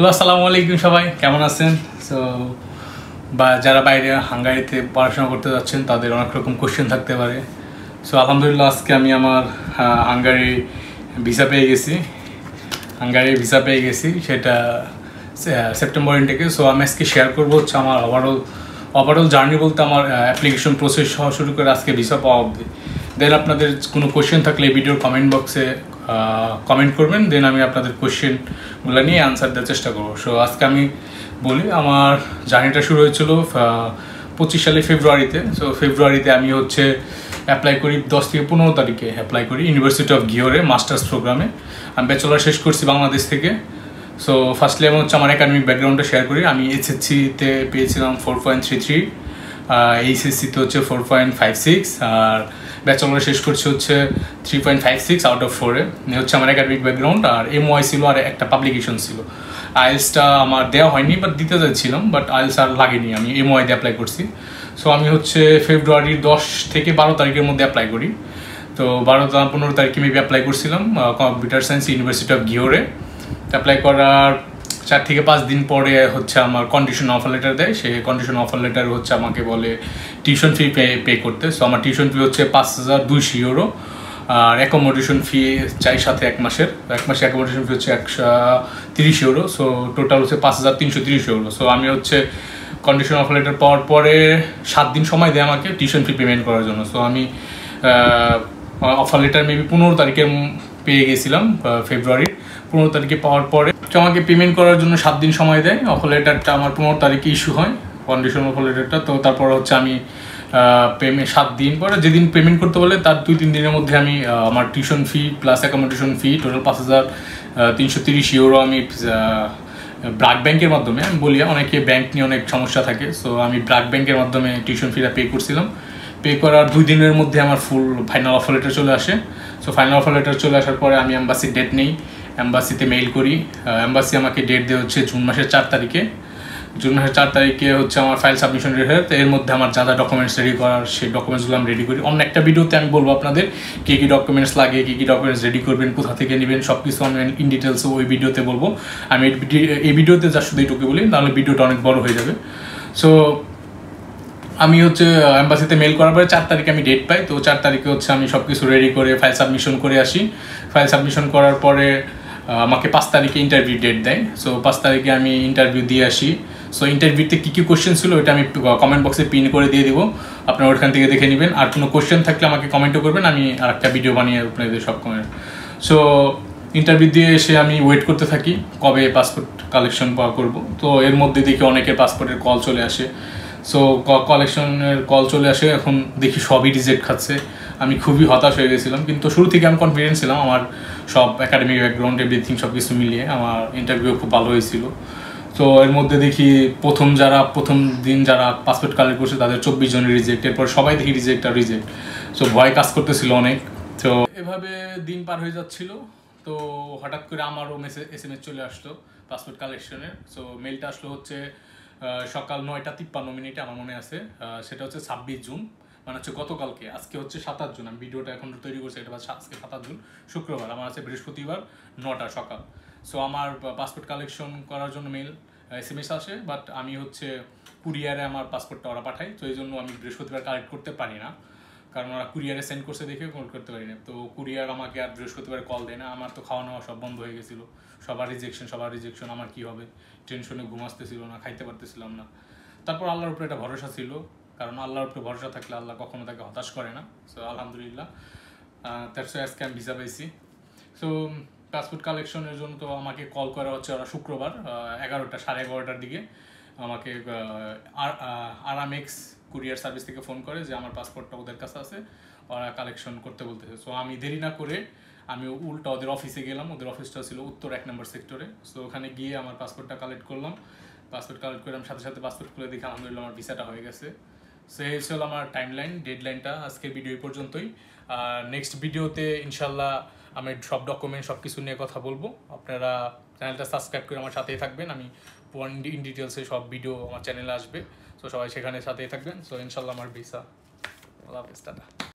Hello, আসসালামু আলাইকুম সবাই, কেমন আছেন? সো বা যারা বাইরে হাঙ্গারিতে পড়াশোনা করতে যাচ্ছেন তাদের অনেক রকম কোশ্চেন থাকতে পারে। সো আলহামদুলিল্লাহ আজকে আমি আমার হাঙ্গারি ভিসা পেয়ে গেছি। সেটা সেপ্টেম্বর ইনটেকে। সো আমি আজকে শেয়ার করবো হচ্ছে আমার ওভারঅল জার্নি বলতে আমার অ্যাপ্লিকেশন প্রসেস সহ শুরু করে আজকে ভিসা পাওয়া অবধি। দেন আপনাদের কোনো কোশ্চেন থাকলে এই ভিডিওর কমেন্ট বক্সে কমেন্ট করবেন, দেন আমি আপনাদের কোশ্চেনগুলো নিয়ে আনসার দেওয়ার চেষ্টা করবো। সো আজকে আমি বলি আমার জার্নিটা শুরু হয়েছিল 25 সালে ফেব্রুয়ারিতে। সো ফেব্রুয়ারিতে আমি হচ্ছে অ্যাপ্লাই করি 10 থেকে 15 তারিখে অ্যাপ্লাই করি ইউনিভার্সিটি অফ ঘিওরে মাস্টার্স প্রোগ্রামে। আমি ব্যাচেলার শেষ করছি বাংলাদেশ থেকে। সো ফার্স্টলি আমি হচ্ছে আমার একাডেমিক ব্যাকগ্রাউন্ডটা শেয়ার করি। আমি এইচএসসিতে পেয়েছিলাম 4.33, এইচএসসিতে হচ্ছে 4.56, আর ব্যাচেলার শেষ করছি হচ্ছে 3.56 আউট অফ 4-এ। হচ্ছে আমার একাডেমিক ব্যাকগ্রাউন্ড। আর এমওআই ছিল আর একটা পাবলিকেশন ছিল। আইএলসটা আমার দেওয়া হয়নি, বাট দিতে চাইছিলাম, বাট আইএলস আর লাগেনি, আমি এমওআইতে অ্যাপ্লাই করছি। সো আমি হচ্ছে ফেব্রুয়ারির 10 থেকে 12 তারিখের মধ্যে অ্যাপ্লাই করি। তো 15 তারিখে মেবি অ্যাপ্লাই করছিলাম কম্পিউটার সায়েন্স ইউনিভার্সিটি অফ ঘিওরে। অ্যাপ্লাই করার 4 থেকে 5 দিন পরে হচ্ছে আমার কন্ডিশন অফার লেটার দেয়। সেই কন্ডিশন অফার লেটার হচ্ছে আমাকে বলে টিউশন ফি পে করতে। সো আমার টিউশন ফি হচ্ছে 5200 ইউরো, আর অ্যাকোমোডেশন ফি চাই সাথে এক মাসের অ্যাকোমোডেশন ফি হচ্ছে 130 ইউরো। সো টোটাল হচ্ছে 5330 ইউরো। সো আমি হচ্ছে কন্ডিশন অফার লেটার পাওয়ার পরে 7 দিন সময় দেয় আমাকে টিউশন ফি পেমেন্ট করার জন্য। সো আমি অফার লেটার মেবি 15 তারিখে পেয়ে গেছিলাম, ফেব্রুয়ারির 15 তারিখে পাওয়ার পরে আমাকে পেমেন্ট করার জন্য 7 দিন সময় দেয়। অফার লেটারটা আমার 15 তারিখে ইস্যু হয়, কন্ডিশন অফার লেটারটা। তো তারপর হচ্ছে আমি 7 দিন পরে যেদিন পেমেন্ট করতে বলে তার 2-3 দিনের মধ্যে আমি আমার টিউশন ফি প্লাস অ্যাকোমোডেশন ফি টোটাল 5330 ইউরো আমি ব্র্যাক ব্যাংকের মাধ্যমে, আমি বলি অনেকে ব্যাংক নিয়ে অনেক সমস্যা থাকে। সো আমি ব্র্যাক ব্যাংকের মাধ্যমে টিউশন ফিটা পে করছিলাম। পে করার 2 দিনের মধ্যে আমার ফুল ফাইনাল অফার লেটার চলে আসে। সো ফাইনাল অফার লেটার চলে আসার পরে আমি এম্বাসির ডেট নেই, এম্বাসিতে মেইল করি। এম্বাসি আমাকে ডেট দেওয়া হচ্ছে জুন মাসের 4 তারিখে। জুন মাসের 4 তারিখে হচ্ছে আমার ফাইল সাবমিশন ডেট হয়। তো এর মধ্যে আমার যা যা ডকুমেন্টস রেডি করার সেই ডকুমেন্টসগুলো আমি রেডি করি। অন্য একটা ভিডিওতে আমি বলবো আপনাদের কী কী ডকুমেন্টস লাগে, কী কী ডকুমেন্টস রেডি করবেন, কোথা থেকে নেবেন, সব কিছু আমি ইন ডিটেলসে ওই ভিডিওতে বলবো। আমি এই ভিডিওতে যা শুধু এইটুকু বলি, তাহলে ভিডিওটা অনেক বড় হয়ে যাবে। সো আমি হচ্ছে এম্বাসিতে মেল করার পরে 4 তারিখে আমি ডেট পাই। তো 4 তারিখে হচ্ছে আমি সব কিছু রেডি করে ফাইল সাবমিশন করে আসি। ফাইল সাবমিশন করার পরে আমাকে 5 তারিখে ইন্টারভিউ ডেট দেয়। সো 5 তারিখে আমি ইন্টারভিউ দিয়ে আসি। সো ইন্টারভিউতে কী কী কোশ্চেন ছিল ওইটা আমি কমেন্ট বক্সে পিন করে দিয়ে দিব, আপনারা ওখান থেকে দেখে নেবেন। আর কোনো কোশ্চেন থাকলে আমাকে কমেন্টও করবেন, আমি আর একটা ভিডিও বানিয়ে আপনাদের সব কমেন্ট। সো ইন্টারভিউ দিয়ে এসে আমি ওয়েট করতে থাকি কবে পাসপোর্ট কালেকশন করব। তো এর মধ্যে দেখি অনেকের পাসপোর্টের কল চলে আসে। সো কালেকশনের কল চলে আসে, এখন দেখি সবই রিজেক্ট খাচ্ছে। আমি খুবই হতাশ হয়ে গেছিলাম, কিন্তু শুরু থেকে আমি কনফিডেন্স ছিলাম। আমার সব একাডেমিক ব্যাকগ্রাউন্ড এভরিথিং সব কিছু মিলিয়ে আমার ইন্টারভিউ খুব ভালো হয়েছিল। তো এর মধ্যে দেখি প্রথম দিন যারা পাসপোর্ট কালেক্ট করছে তাদের 24 জনের রিজেক্ট, এরপর সবাই দেখি রিজেক্ট আর রিজেক্ট। সো ভয় কাজ করতেছিল অনেক। তো এভাবে দিন পার হয়ে যাচ্ছিল। তো হঠাৎ করে আমারও SMS চলে আসলো পাসপোর্ট কালেকশনের। সো মেলটা আসলো হচ্ছে সকাল 9:53 আমার মনে আছে। সেটা হচ্ছে 26 জুন, মানে হচ্ছে গতকালকে। আজকে হচ্ছে 27 জুন, আমি ভিডিওটা এখন তৈরি করছি, এটা আজকে 27 জুন শুক্রবার। আমার আছে বৃহস্পতিবার 9টা সকাল। সো আমার পাসপোর্ট কালেকশন করার জন্য SMS আসে, বাট আমি হচ্ছে কুরিয়ারে আমার পাসপোর্টটা ওরা পাঠাই। তো এই জন্য আমি বৃহস্পতিবার কালেক্ট করতে পারি না, কারণ ওরা কুরিয়ারে সেন্ড করছে দেখে কল করতে পারি না। তো কুরিয়ার আমাকে আর বৃহস্পতিবার কল দেয় না। আমার তো খাওয়া নেওয়া সব বন্ধ হয়ে গেছিলো, সবার রিজেকশন। আমার কী হবে, টেনশনে ঘুম আসতেছিল না, খাইতে পারতেছিলাম না। তারপর আল্লাহর উপরে একটা ভরসা ছিল, কারণ আল্লাহর উপরে ভরসা থাকলে আল্লাহ কখনো তাকে হতাশ করে না। সো আলহামদুলিল্লাহ, তারপর আজকে আমি ভিসা পেয়েছি। সো পাসপোর্ট কালেকশনের জন্য তো আমাকে কল করা হচ্ছে ওরা শুক্রবার 11টার দিকে। আমাকে আরামেক্স কুরিয়ার সার্ভিস থেকে ফোন করে যে আমার পাসপোর্টটা ওদের কাছে আছে, ওরা কালেকশন করতে বলতেছে। সো আমি দেরি না করে আমি উল্টা ওদের অফিসে গেলাম। ওদের অফিসটা ছিল উত্তর 1 নম্বর সেক্টরে। সো ওখানে গিয়ে আমার পাসপোর্টটা কালেক্ট করলাম। পাসপোর্ট কালেক্ট করে আমি সাথে সাথে পাসপোর্ট খুলে দেখি আলহামদুলিল্লাহ আমার ভিসাটা হয়ে গেছে। সো এই হলো আমার ডেডলাইনটা আজকের ভিডিও এই পর্যন্তই। নেক্সট ভিডিওতে ইনশাল্লাহ আমি সব ডকুমেন্ট সব কিছু নিয়ে কথা বলবো। আপনারা চ্যানেলটা সাবস্ক্রাইব করে আমার সাথেই থাকবেন। আমি ইন ডিটেলসে সব ভিডিও আমার চ্যানেলে আসবে। সো সবাই সেখানে সাথেই থাকবেন। সো ইনশাল্লাহ আমার ভিসা। আল্লাহ হাফেজ, টাটা।